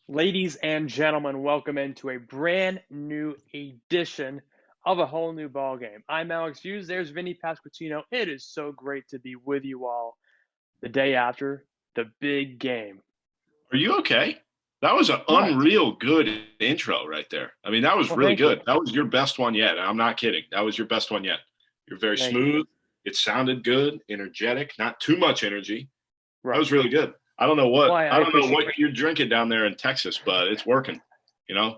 Ladies and gentlemen, welcome into a brand new edition of a whole new ball game. I'm Alex Hughes. There's Vinnie Pasquantino. It is so great to be with you all the day after the big game. Are you okay? That was an What? unreal good intro right there. I mean, that was Well, really thank you. good. That was your best one yet. I'm not kidding. That was your best one yet. You're very Thank you. smooth. It sounded good, energetic, not too much energy. That Right. was really good. I don't know Well, what I I don't know appreciate what it. you're drinking down there in Texas, but it's working. You know,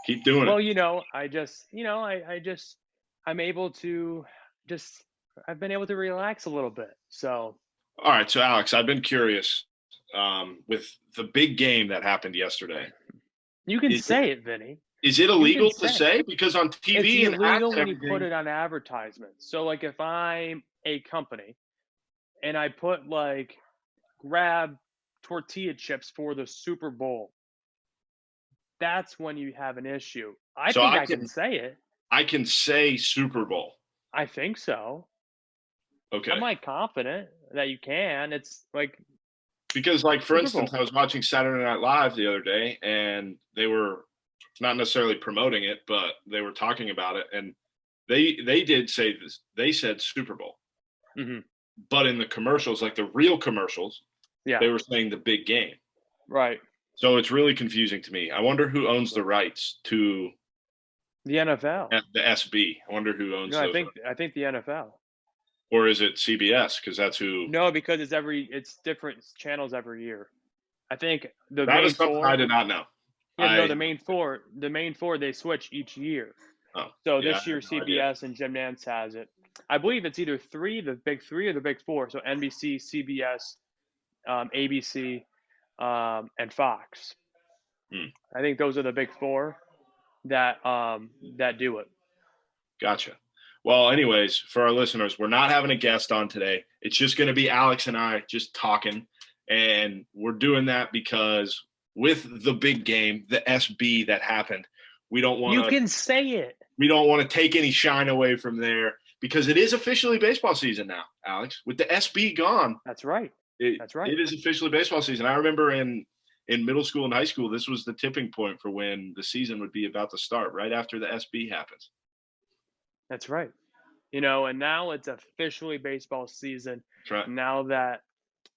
keep doing it. Well, I'm able to just, I've been able to relax a little bit. So All right, so Alex, I've been curious with the big game that happened yesterday. you can Is it, say it, Vinny. is it You can illegal to say it. say because on It's TV and ads illegal and when you put everything? it on advertisements. So, like, if I'm a company and I put like grab tortilla chips for the Super Bowl, that's when you have an issue. I So think I I can can say it. I can say Super Bowl. I think so. I'm Okay. like confident that you can. It's like Because, like, for Super instance, Bowl. I was watching Saturday Night Live the other day, and they were not necessarily promoting it, but they were talking about it, and they did say this. They said Super Bowl, Hmm. but in the commercials, like the real commercials, Yeah. they were saying the big game. Right. So it's really confusing to me. I wonder who owns the rights to The NFL. the SB. I wonder who owns No, I those think rights, I think the NFL. or is it CBS? Because that's who. No, because it's different channels every year. I think the That main is something I four. did not know. Yeah, no, I the main four they switch each year. oh So yeah, I this had year no idea. CBS and Jim Nantz has it. I believe it's either three, the big three, or the big four. So NBC, CBS, ABC, and Fox. Hmm. I think those are the big four that do it. Gotcha. Well, anyways, for our listeners, we're not having a guest on today. It's just going to be Alex and I just talking. And we're doing that because with the big game, the SB that happened, we don't want You to can say it. we don't want to take any shine away from there because it is officially baseball season now, Alex. With the SB gone, That's right. it, That's right. it is officially baseball season. I remember in middle school and high school, this was the tipping point for when the season would be about to start, right after the SB happens. That's right. And now it's officially baseball season. That's right. Now that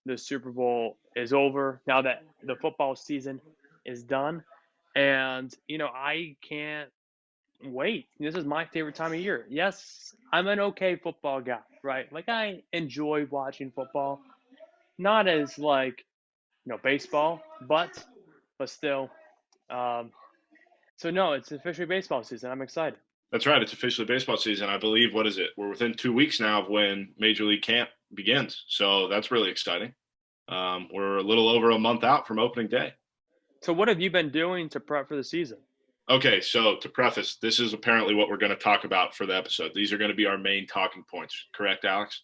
the Super Bowl is over, now that the football season is done, and I can't wait. This is my favorite time of year. Yes, I'm an okay football guy, right? Like I enjoy watching football. Not as like, baseball, but still. Um, so no, it's officially baseball season. I'm excited. That's right. It's officially baseball season. I believe, what is it? We're within 2 weeks now of when Major League Camp begins. So that's really exciting. We're a little over a month out from opening day. So what have you been doing to prep for the season? Okay, so to preface, this is apparently what we're going to talk about for the episode. These are going to be our main talking points, correct, Alex?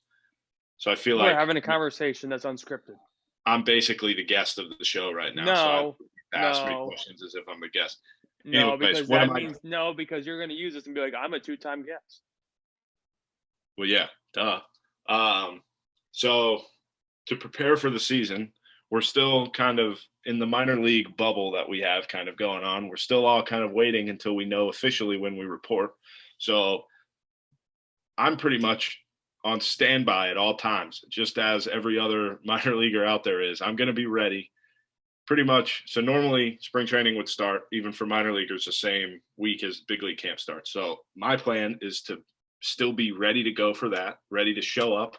So I feel We're like having a conversation that's unscripted. I'm basically the guest of the show right now. So I No, ask me no, questions as if I'm the guest. no, Anyways, because what that am I? means no, because you're going to use this and be like, I'm a two-time guest. Well, yeah, duh. Um, so to prepare for the season, we're still kind of in the minor league bubble that we have kind of going on. We're still all kind of waiting until we know officially when we report. So I'm pretty much on standby at all times, just as every other minor leaguer out there is. I'm going to be ready pretty much. So normally spring training would start, even for minor leaguers, the same week as big league camp starts. So my plan is to still be ready to go for that, ready to show up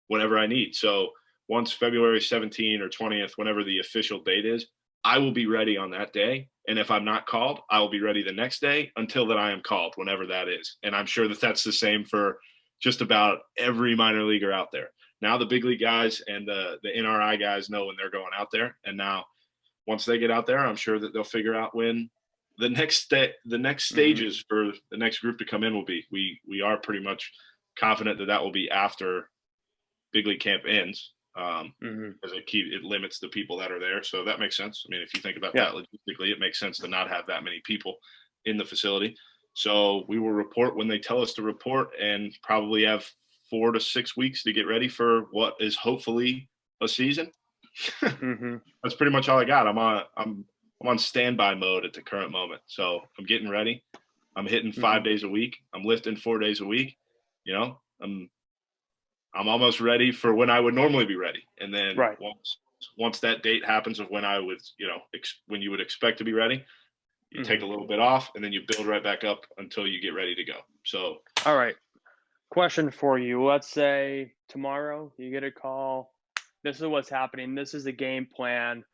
whenever I need. So once February 17th or 20th, whenever the official date is, I will be ready on that day. And if I'm not called, I will be ready the next day until that I am called, whenever that is. And I'm sure that that's the same for just about every minor leaguer out there. Now the big league guys and the NRI guys know when they're going out there. And now once they get out there, I'm sure that they'll figure out when the next Hmm. stages for the next group to come in will be. We are pretty much confident that that will be after big league camp ends, Hmm. because it limits the people that are there. So that makes sense. I mean, if you think about Yeah. that logistically, it makes sense to not have that many people in the facility. So we will report when they tell us to report, and probably have 4 to 6 weeks to get ready for what is hopefully a season. Hmm. That's pretty much all I got. I'm I'm on standby mode at the current moment. So I'm getting ready. I'm hitting Hmm. 5 days a week. I'm lifting 4 days a week. You know, I'm almost ready for when I would normally be ready. And then Right. once that date happens of when I would, when you would expect to be ready, you take Hmm. a little bit off and then you build right back up until you get ready to go. So, All right. Question for you. Let's say tomorrow you get a call. This is what's happening. This is the game plan.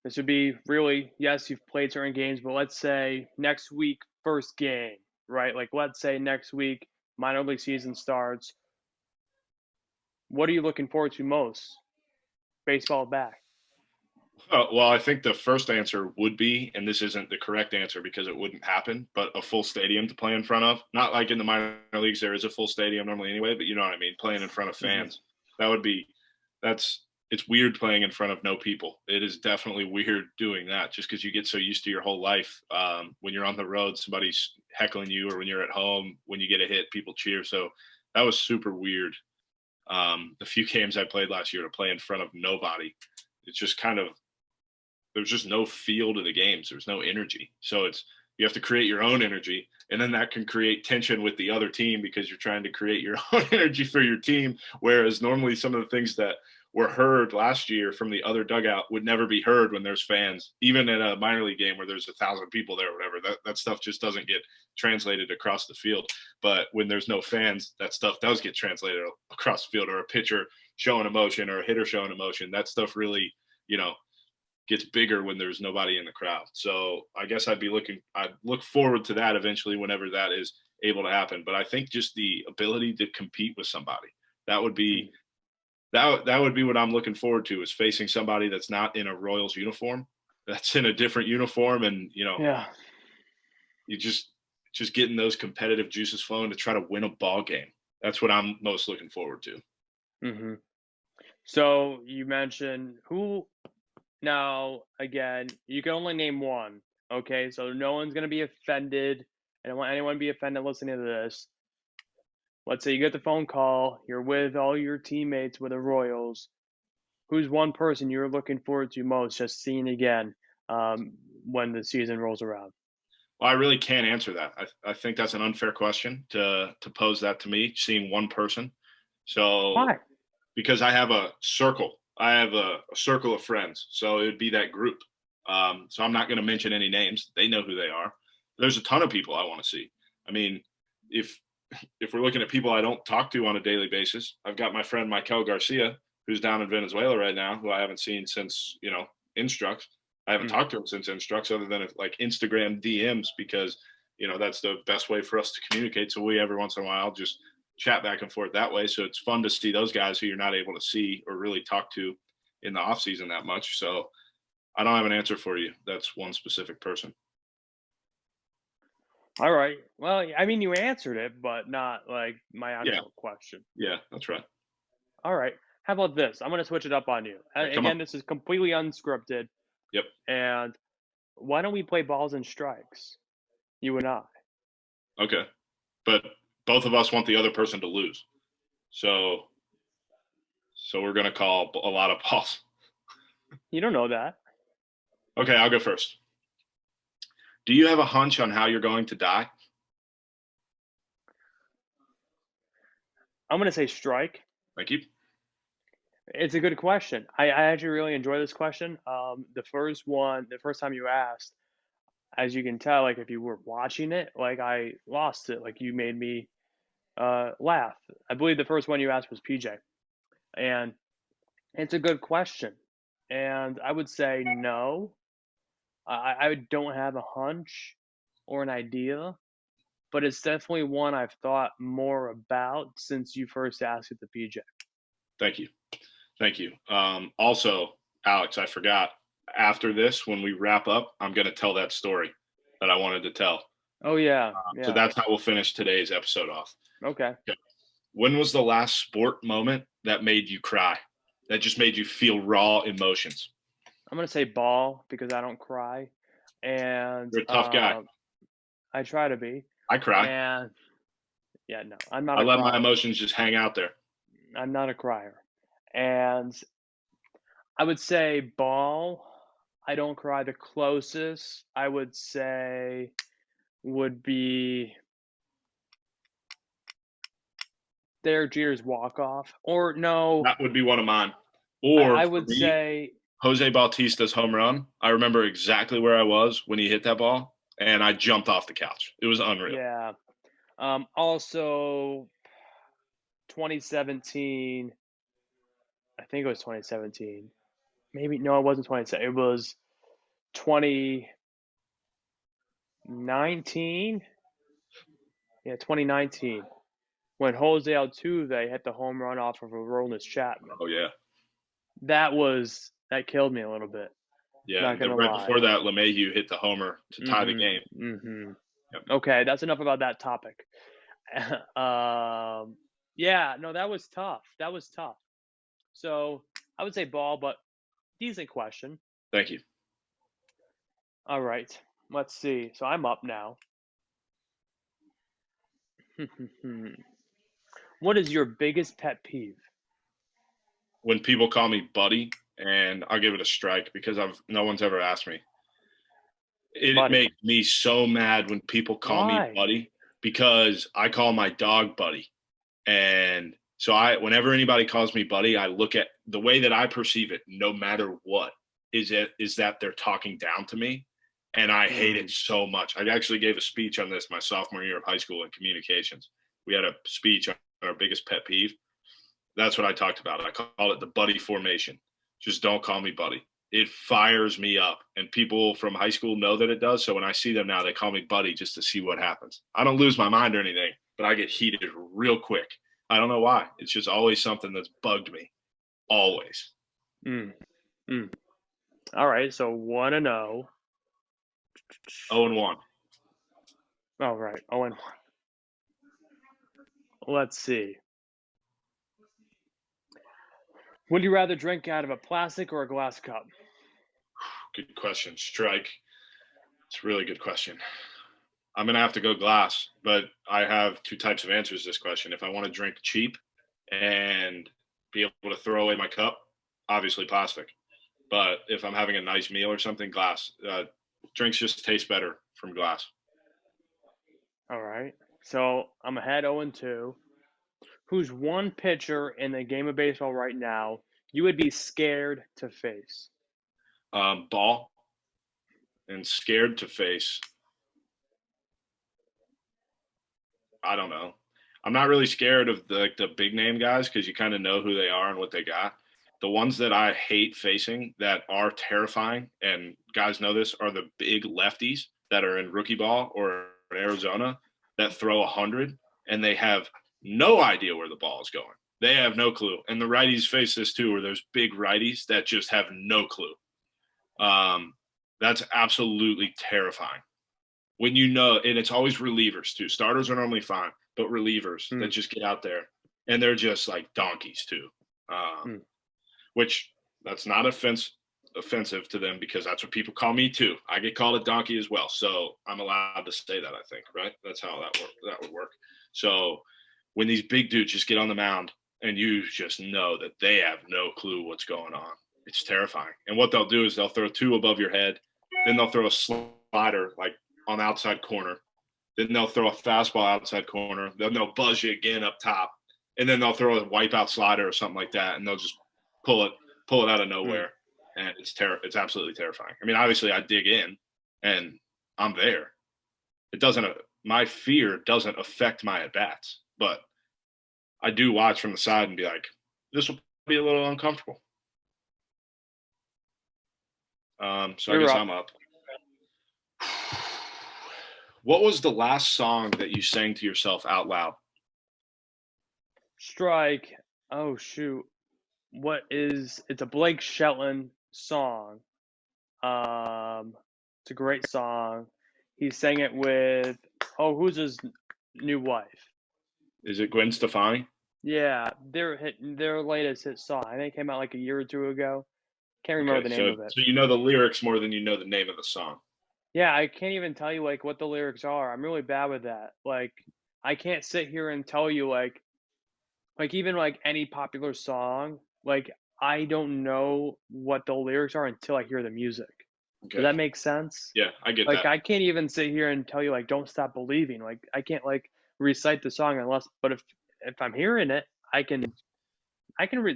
This would be really, yes, you've played certain games, but let's say next week, first game, right? Like, let's say next week, minor league season starts. What are you looking forward to most? Baseball back. well, I think the first answer would be, and this isn't the correct answer because it wouldn't happen, but a full stadium to play in front of. Not like in the minor leagues, there is a full stadium normally anyway, but you know what I mean? Playing in front of Hmm. fans. That would be, it's weird playing in front of no people. It is definitely weird doing that just because you get so used to your whole life. When you're on the road, somebody's heckling you, or when you're at home, when you get a hit, people cheer. So that was super weird. The few games I played last year to play in front of nobody, it's just kind of, there's just no feel to the games. There's no energy. So you have to create your own energy, and then that can create tension with the other team because you're trying to create your own energy for your team. Whereas normally some of the things that were heard last year from the other dugout would never be heard when there's fans, even in a minor league game where there's 1,000 people there or whatever. That stuff just doesn't get translated across the field. But when there's no fans, that stuff does get translated across the field, or a pitcher showing emotion or a hitter showing emotion. That stuff really, you know, gets bigger when there's nobody in the crowd. So I guess I'd look forward to that eventually whenever that is able to happen. But I think just the ability to compete with somebody, that would be that would be what I'm looking forward to, is facing somebody that's not in a Royals uniform, that's in a different uniform, and Yeah. you just getting those competitive juices flowing to try to win a ball game. That's what I'm most looking forward to. Hmm. So you mentioned who. Now, again, you can only name one. Okay, so no one's gonna be offended. I don't want anyone to be offended listening to this. Let's say you get the phone call, you're with all your teammates with the Royals. Who's one person you're looking forward to most just seeing again when the season rolls around? Well, I really can't answer that. I think that's an unfair question to pose that to me, seeing one person. So Why? because I have a circle, I have a circle of friends. So it would be that group. So I'm not going to mention any names. They know who they are. There's a ton of people I want to see. I mean, if if we're looking at people I don't talk to on a daily basis, I've got my friend Michael Garcia, who's down in Venezuela right now, who I haven't seen since Instructs. I haven't Mm. talked to him since Instructs, other than like Instagram DMs, because that's the best way for us to communicate. So we every once in a while just chat back and forth that way. So it's fun to see those guys who you're not able to see or really talk to in the off season that much. So I don't have an answer for you. That's one specific person. All right. Well, I mean, you answered it, but not like my Yeah, actual question. yeah, that's right. All right. How about this? I'm going to switch it up on you. All right, come on. Again, this is completely unscripted. Yep. And why don't we play balls and strikes? You and I. Okay. But both of us want the other person to lose. So we're going to call a lot of balls. You don't know that. Okay, I'll go first. Do you have a hunch on how you're going to die? I'm going to say strike. Thank you. It's a good question. I actually really enjoy this question. The first time you asked, as you can tell, like if you were watching it, like I lost it. Like you made me laugh. I believe the first one you asked was PJ, and it's a good question. And I would say no. I don't have a hunch or an idea, but it's definitely one I've thought more about since you first asked it to PJ. Thank you. Thank you. Also, Alex, I forgot. After this, when we wrap up, I'm going to tell that story that I wanted to tell. Oh yeah, So yeah. that's how we'll finish today's episode off. Okay. Okay. When was the last sport moment that made you cry? That just made you feel raw emotions? I'm gonna say ball because I don't cry, and You're a tough guy. I try to be. I cry. And yeah, no, I'm not I a let my crier. emotions just hang out there. I'm not a crier, and I would say ball I don't cry. The closest I would say would be Derek Jeter's walk off, or no, That would be one of mine. I, Or I for would me, say Jose Bautista's home run. I remember exactly where I was when he hit that ball, and I jumped off the couch. It was unreal. yeah. Also 2017. I think it was 2017. Maybe no, it wasn't 2017. It was 2019. Yeah, 2019 when Jose Altuve hit the home run off of a Aroldis Chapman. Oh yeah, That killed me a little bit. yeah. Not And gonna right lie. before that, LeMahieu hit the homer to tie the game. Mm-hmm. Mm-hmm. Yep. Okay, that's enough about that topic. Yeah, no, that was tough. That was tough. So I would say ball, but decent question. Thank you. All right, let's see. So I'm up now. What is your biggest pet peeve? When people call me buddy, and I'll give it a strike because no one's ever asked me. It Buddy. makes me so mad when people call me Why? buddy because I call my dog buddy. And so whenever anybody calls me buddy, I look at the way that I perceive it, no matter what, is that they're talking down to me. And I hate it Mm. so much. I actually gave a speech on this my sophomore year of high school in communications. We had a speech on our biggest pet peeve. That's what I talked about. I call it the buddy formation. Just don't call me buddy. It fires me up. And people from high school know that it does. So when I see them now, they call me buddy just to see what happens. I don't lose my mind or anything, but I get heated real quick. I don't know why. It's just always something that's bugged me. Always. Mm. Mm. All right, so 1-0. 0-1. All right, 0-1. Let's see. Would you rather drink out of a plastic or a glass cup? Good question. Strike. It's a really good question. I'm going to have to go glass, but I have two types of answers to this question. If I want to drink cheap and be able to throw away my cup, obviously plastic. But if I'm having a nice meal or something, glass. Drinks just taste better from glass. All right. So I'm ahead 0-2. Who's one pitcher in the game of baseball right now you would be scared to face? Ball and scared to face. I don't know. I'm not really scared of the big name guys because you kind of know who they are and what they got. The ones that I hate facing that are terrifying, and guys know this, are the big lefties that are in rookie ball or in Arizona that throw 100 and they have no idea where the ball is going. They have no clue. And the righties face this too, where there's big righties that just have no clue. That's absolutely terrifying. When you know, and it's always relievers too. Starters are normally fine, but relievers that Mm. just get out there and they're just like donkeys too. Um, Mm. which that's not offensive to them because that's what people call me too. I get called a donkey as well, so I'm allowed to say that. I think, right? That's how that would work. So when these big dudes just get on the mound and you just know that they have no clue what's going on, it's terrifying. And what they'll do is they'll throw two above your head, then they'll throw a slider like on the outside corner, then they'll throw a fastball outside corner, then they'll buzz you again up top, and then they'll throw a wipeout slider or something like that, and they'll just pull it out of Mm. nowhere, and it's absolutely terrifying. I mean, obviously, I dig in, and I'm there. It doesn't my fear doesn't affect my at bats, but I do watch from the side and be like, this will be a little uncomfortable. So I You're guess up. I'm up. What was the last song that you sang to yourself out loud? Strike. Oh shoot. It's a Blake Shelton song. It's a great song. He sang it with who's his new wife? Is it Gwen Stefani? Yeah, their latest hit song. I think it came out like a year or two ago. Can't remember Okay, the name so of it. so you know the lyrics more than you know the name of the song. Yeah, I can't even tell you like what the lyrics are. I'm really bad with that. Like I can't sit here and tell you like even like any popular song, like I don't know what the lyrics are until I hear the music. Does Okay. that make sense? Yeah, I get Like that. I can't even sit here and tell you like don't stop believing. Like I can't like recite the song unless but if I'm hearing it, I can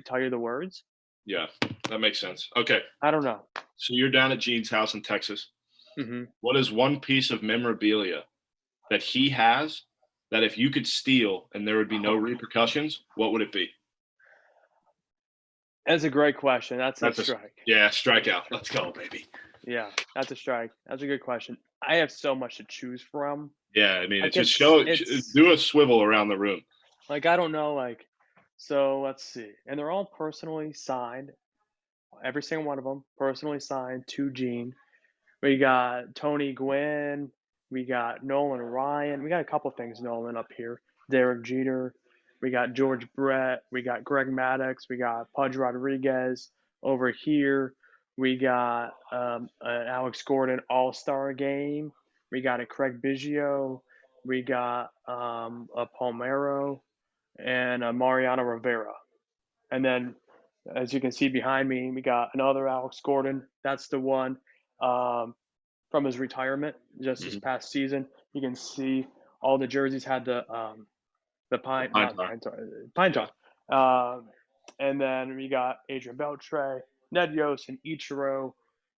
tell you the words. Yeah, that makes sense. Okay. I don't know. So you're down at Gene's house in Texas. Hmm. What is one piece of memorabilia that he has that if you could steal and there would be no repercussions, what would it be? That's a great question. That's a That's a strike. yeah, That's a strikeout. strike. Let's go, baby. Yeah, that's a strike. That's a good question. I have so much to choose from. Yeah, I mean, it Like just it's do a swivel around the room. like I don't know like so let's see. And they're all personally signed. Every single one of them personally signed to Gene. We got Tony Gwynn. We got Nolan Ryan. We got a couple things Nolan up here. Derek Jeter. We got George Brett. We got Greg Maddox. We got Pudge Rodriguez over here. We got an Alex Gordon All Star game. We got a Craig Biggio. We got a Palmero and a Mariano Rivera. And then, as you can see behind me, we got another Alex Gordon. That's the one um, from his retirement just this Mhm. past season. You can see all the jerseys had the The pine, pine not tar. pine tar, pine Yeah. tar. And then we got Adrian Beltre, Ned Yost, and Ichiro.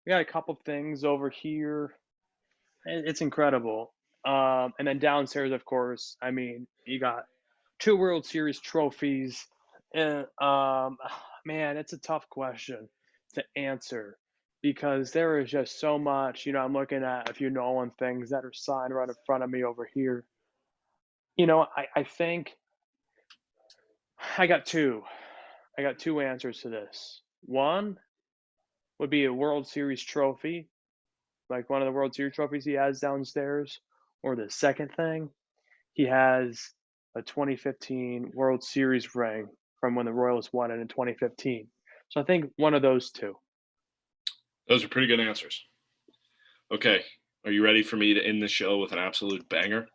We got a couple things over here. It's incredible. And then downstairs, of course, I mean, you got two World Series trophies. And man, it's a tough question to answer because there is just so much. I'm looking at a few Nolan things that are signed right in front of me over here. I think I got two. I got two answers to this. One would be a World Series trophy, like one of the World Series trophies he has downstairs. Or the second thing, he has a 2015 World Series ring from when the Royals won it in 2015. So I think one of those two. Those are pretty good answers. Okay. Are you ready for me to end the show with an absolute banger?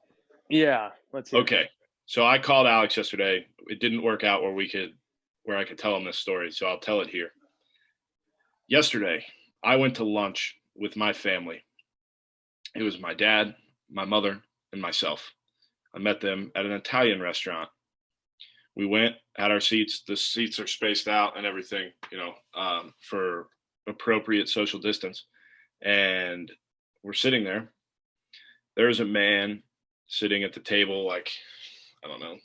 Yeah, let's hear it. Okay. So I called Alex yesterday. It didn't work out where I could tell him this story, so I'll tell it here. Yesterday, I went to lunch with my family. It was my dad, my mother, and myself. I met them at an Italian restaurant. We went, had our seats. The seats are spaced out and everything, for appropriate social distance. And we're sitting there. There's a man sitting at the table, like, I don't know,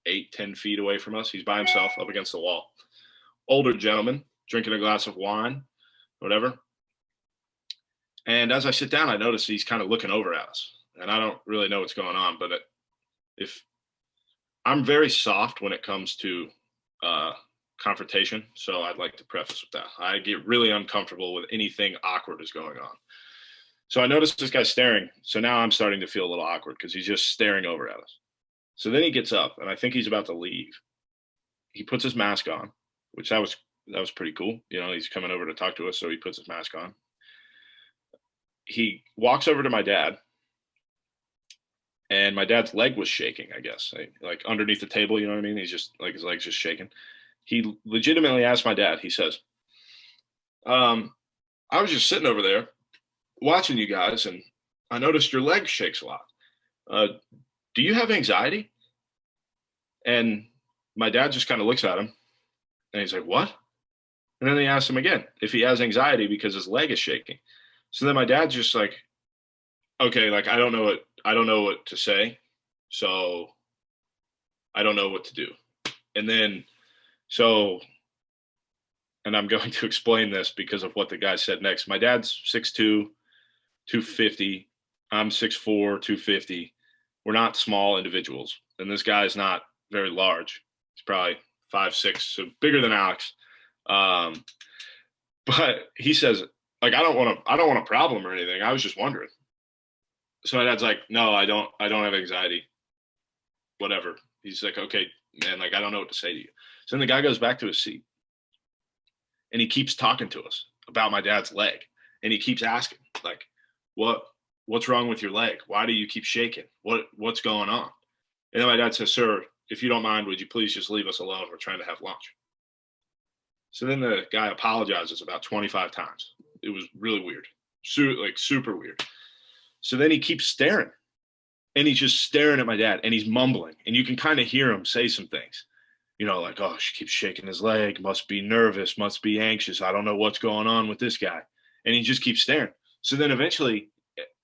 8, 10 feet away from us. He's by himself up against the wall. Older gentleman drinking a glass of wine, whatever. And as I sit down, I notice he's kind of looking over at us. And I don't really know what's going on, but if I'm very soft when it comes to uh, confrontation, so I'd like to preface with that. I get really uncomfortable with anything awkward is going on. So I noticed this guy staring. So now I'm starting to feel a little awkward because he's just staring over at us. So then he gets up, and I think he's about to leave. He puts his mask on, which that was pretty cool. He's coming over to talk to us, so he puts his mask on. He walks over to my dad, and my dad's leg was shaking, I guess, like underneath the table. You know what I mean? He's just like his leg's just shaking. He legitimately asked my dad. He says, "I was just sitting over there watching you guys, and I noticed your leg shakes a lot. Uh, do you have anxiety?" And my dad just kind of looks at him, and he's like, "What?" And then he asks him again if he has anxiety because his leg is shaking. So then my dad's just like, "Okay, like I don't know what to say, so I don't know what to do." And then so and I'm going to explain this because of what the guy said next. My dad's 6'2", 250. I'm 6'4", 250. We're not small individuals. And this guy's not very large. He's probably 5'6", so bigger than Alex. Um, but he says, like, I don't want a problem or anything. I was just wondering. So my dad's like, "No, I don't have anxiety. Whatever." He's like, "Okay, man, like I don't know what to say to you." So then the guy goes back to his seat and he keeps talking to us about my dad's leg. And he keeps asking, like, what's wrong with your leg? Why do you keep shaking? What's going on? And then my dad says, "Sir, if you don't mind, would you please just leave us alone? We're trying to have lunch." So then the guy apologizes about 25 times. It was really weird, super weird. So then he keeps staring, and he's just staring at my dad, and he's mumbling, and you can kind of hear him say some things, like, oh, she keeps shaking his leg, must be nervous, must be anxious. I don't know what's going on with this guy, and he just keeps staring. So then eventually,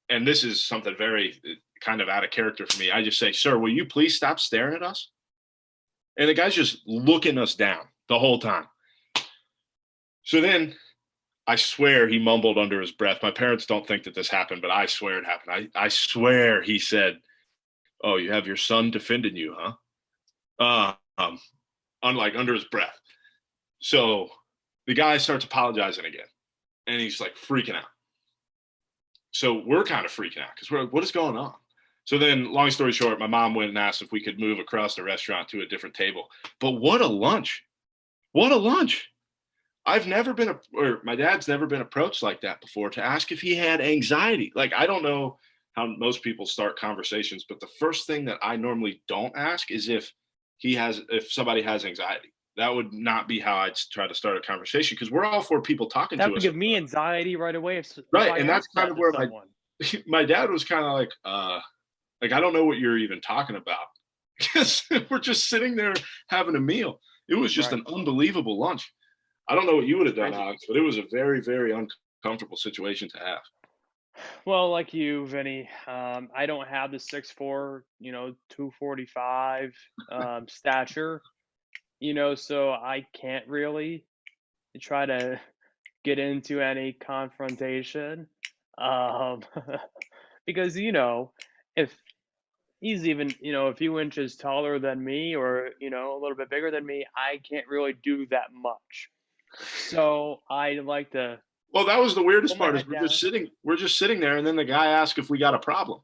and this is something very kind of out of character for me, I just say, sir, will you please stop staring at us? And the guy's just looking us down the whole time. So then I swear he mumbled under his breath. My parents don't think that this happened, but I swear it happened. I swear he said, oh, you have your son defending you, huh? Unlike under his breath. So the guy starts apologizing again, and he's like freaking out. So we're kind of freaking out because we're like, what is going on? So then, long story short, my mom went and asked if we could move across the restaurant to a different table. But what a lunch. What a lunch. I've never been, or my dad's never been approached like that before to ask if he had anxiety. Like, I don't know how most people start conversations, but the first thing that I normally don't ask is if somebody has anxiety. That would not be how I'd try to start a conversation, because we're all for people talking That to would us. give me anxiety right away if Right. I And that's asked kind that of to where someone. my dad was kind of like, I don't know what you're even talking about, because we're just sitting there having a meal. It was just Right. an unbelievable lunch. I don't know what you would have done, Crazy. Alex, but it was a very, very uncomfortable situation to have. Well, like you, Vinny, I don't have the 6'4", 245 stature, so I can't really try to get into any confrontation. Um, because, if he's even, a few inches taller than me or, a little bit bigger than me, I can't really do that much. So I like to Well, that was the weirdest put my part is head down. we're just sitting there, and then the guy asked if we got a problem.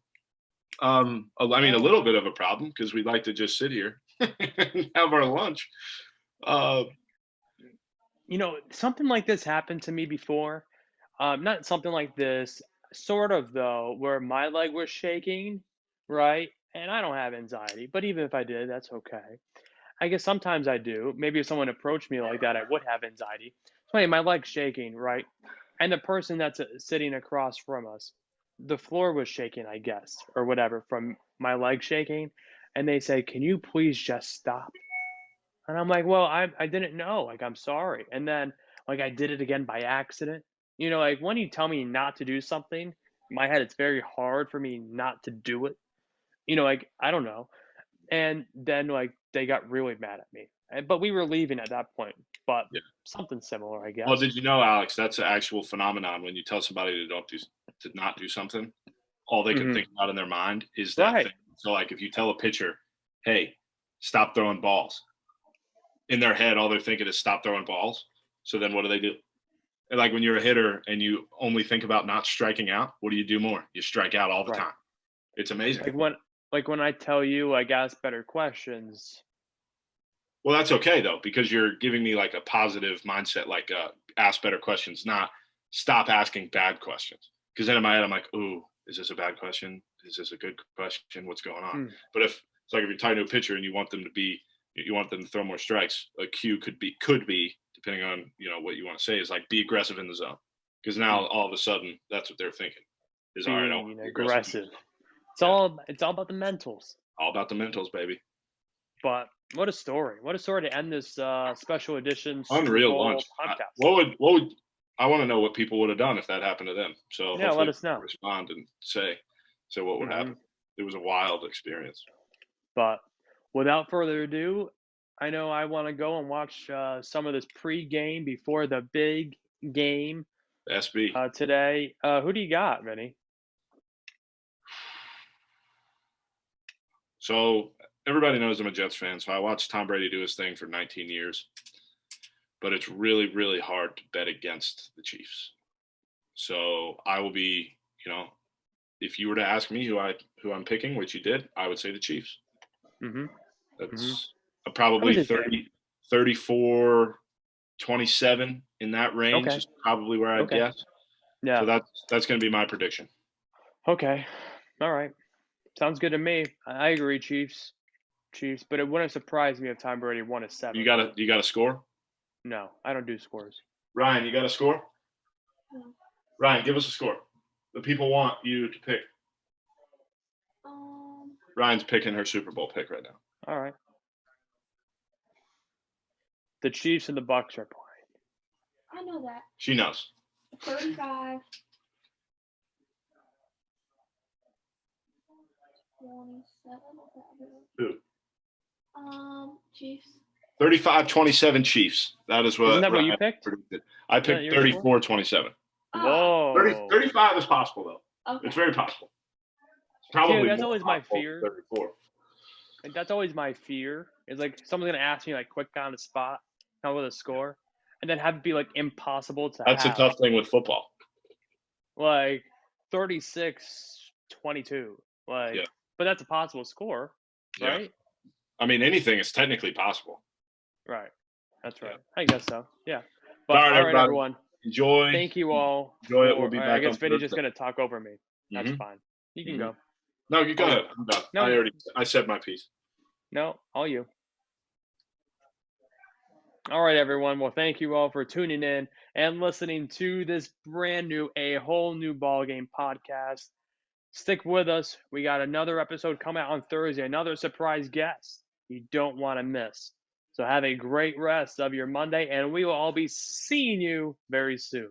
I mean, a Oh, little bit of a problem, because we'd like to just sit here and have our lunch. Uh, something like this happened to me before. Not something like this, sort of though, where my leg was shaking, right? And I don't have anxiety, but even if I did, that's okay. I guess sometimes I do. Maybe if someone approached me like that, I would have anxiety. So anyway, my leg's shaking, right? And the person that's sitting across from us, the floor was shaking, I guess, or whatever, from my leg shaking. And they say, "Can you please just stop?" And I'm like, "Well, I didn't know. Like, I'm sorry." And then, like, I did it again by accident. Like when you tell me not to do something, in my head, it's very hard for me not to do it. Like, I don't know. And then, like, they got really mad at me. But we were leaving at that point. But yeah. something similar, I Well, guess. did you know, Alex, that's an actual phenomenon. When you tell somebody to not do something, all they can Hmm. think about in their mind is that Right. thing. So, like, if you tell a pitcher, "Hey, stop throwing balls," in their head, all they're thinking is stop throwing balls. So then, what do? And like when you're a hitter and you only think about not striking out, what do you do more? You strike out all the Right. time. It's amazing. Like when I tell you, like, ask better questions. Well, that's okay though, because you're giving me like a positive mindset, like ask better questions, not stop asking bad questions. Because then in my head, I'm like, ooh, is this a bad question? Is this a good question? What's going on? Hmm. But if it's like if you're talking to a pitcher and you want them to throw more strikes, a cue could be depending on what you want to say, is like be aggressive in the zone. Because Hmm. now all of a sudden that's what they're thinking is, all right, I want Being to be aggressive in the aggressive. zone. It's Yeah, all about the mentals. all about the mentals, baby. But what a story! What a story to end this special edition Super Unreal Bowl lunch. podcast. What would I want to know what people would have done if that happened to them. So Yeah, let hopefully us know. respond and say what would Hmm. happen. It was a wild experience. But without further ado, I know I want to go and watch some of this pre-game before the big game SB. today. Who do you got, Vinny? So everybody knows I'm a Jets fan, so I watched Tom Brady do his thing for 19 years. But it's really, really hard to bet against the Chiefs. So I will be, if you were to ask me who I'm picking, which you did, I would say the Chiefs. Hmm. Hmm. That's I would probably say same. 34-27 in that range Okay. is probably where I'd Okay. guess. So Yeah. that's going to be my prediction. Okay. All right. Sounds good to me. I agree, Chiefs. Chiefs, but it wouldn't surprise me if Tom Brady won a You seventh. got you got a score? No, I don't do scores. Ryan, you got a score? Ryan, give us a score. The people want you to pick. Ryan's picking her Super Bowl pick right now. All right. The Chiefs and the Bucks are playing. I know that. She knows. 35. 27. Who? Chiefs. 35-27 Chiefs. That is what. Isn't that what Ryan you picked? predicted. I picked your score? 34-27. Whoa. 35 is possible though. Okay. It's very possible. It's probably that's more always my possible fear. than 34. Like, that's always my fear. Is like someone's gonna ask me like quick on the spot, how with a score, and then have it be like impossible to That's have. a tough thing with football. Like 36-22. Like, Yeah. But that's a possible score, right? Yeah. I mean, anything is technically possible. Right. That's right. Yeah. I guess so. Yeah. But All right, everyone. Enjoy. Thank you all. Enjoy it. We'll be back. I guess on Vinnie's just Thursday. gonna talk over me. That's fine. You can go. No, you go ahead. I'm done. No. I said my piece. No, all you. All right, everyone. Well, thank you all for tuning in and listening to this brand new A Whole New Ballgame podcast. Stick with us. We got another episode coming out on Thursday, another surprise guest you don't want to miss. So have a great rest of your Monday, and we will all be seeing you very soon.